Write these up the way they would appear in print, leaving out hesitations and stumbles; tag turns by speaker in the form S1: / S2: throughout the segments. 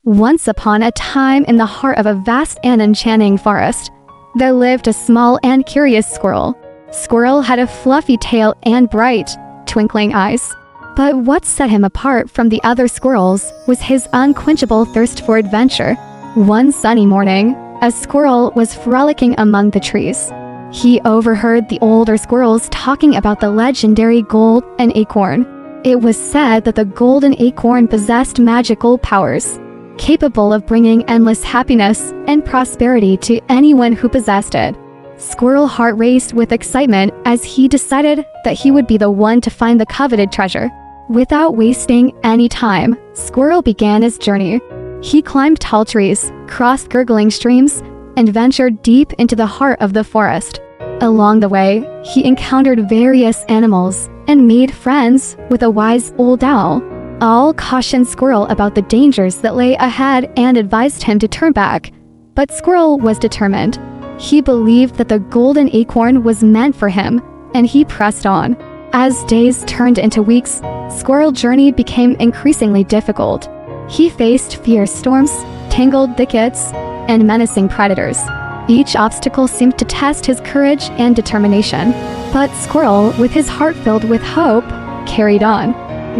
S1: Once upon a time, in the heart of a vast and enchanting forest, there lived a small and curious squirrel. Squirrel had a fluffy tail and bright, twinkling eyes. But what set him apart from the other squirrels was his unquenchable thirst for adventure. One sunny morning, a squirrel was frolicking among the trees. He overheard the older squirrels talking about the legendary Golden Acorn. It was said that the Golden Acorn possessed magical powers, capable of bringing endless happiness and prosperity to anyone who possessed it. Squirrel heart raced with excitement as he decided that he would be the one to find the coveted treasure. Without wasting any time, Squirrel began his journey. He climbed tall trees, crossed gurgling streams, and ventured deep into the heart of the forest. Along the way, he encountered various animals and made friends with a wise old owl. All cautioned Squirrel about the dangers that lay ahead and advised him to turn back. But Squirrel was determined. He believed that the Golden Acorn was meant for him, and he pressed on. As days turned into weeks, Squirrel's journey became increasingly difficult. He faced fierce storms, tangled thickets, and menacing predators. Each obstacle seemed to test his courage and determination. But Squirrel, with his heart filled with hope, carried on.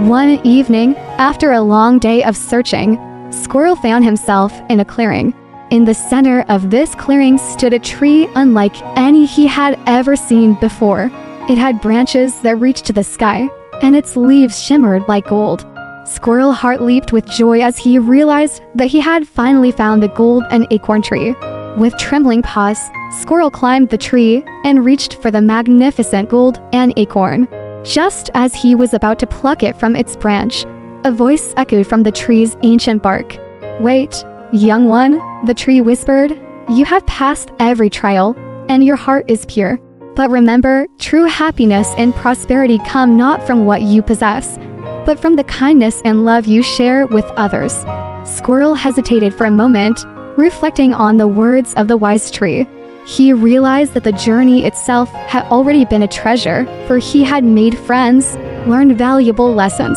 S1: One evening, after a long day of searching, Squirrel found himself in a clearing. In the center of this clearing stood a tree unlike any he had ever seen before. It had branches that reached to the sky, and its leaves shimmered like gold. Squirrel's heart leaped with joy as he realized that he had finally found the Golden Acorn tree. With trembling paws, Squirrel climbed the tree and reached for the magnificent Golden Acorn. Just as he was about to pluck it from its branch, a voice echoed from the tree's ancient bark. "Wait, young one," the tree whispered. "You have passed every trial, and your heart is pure. But remember, true happiness and prosperity come not from what you possess, but from the kindness and love you share with others." Squirrel hesitated for a moment, reflecting on the words of the wise tree. He realized that the journey itself had already been a treasure, for he had made friends, learned valuable lessons,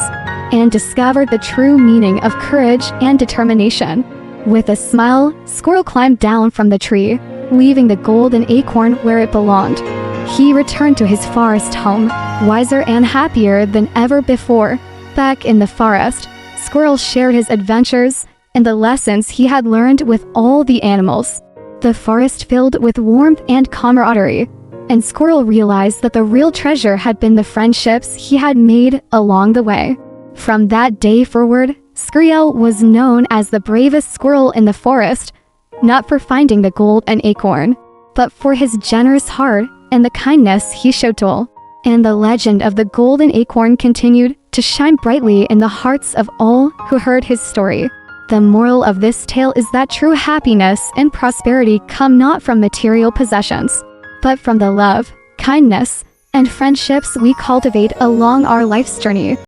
S1: and discovered the true meaning of courage and determination. With a smile, Squirrel climbed down from the tree, leaving the Golden Acorn where it belonged. He returned to his forest home, wiser and happier than ever before. Back in the forest, Squirrel shared his adventures and the lessons he had learned with all the animals. The forest filled with warmth and camaraderie, and Squirrel realized that the real treasure had been the friendships he had made along the way. From that day forward, Squirrel was known as the bravest squirrel in the forest, not for finding the Golden Acorn, but for his generous heart and the kindness he showed to all. And the legend of the Golden Acorn continued to shine brightly in the hearts of all who heard his story. The moral of this tale is that true happiness and prosperity come not from material possessions, but from the love, kindness, and friendships we cultivate along our life's journey.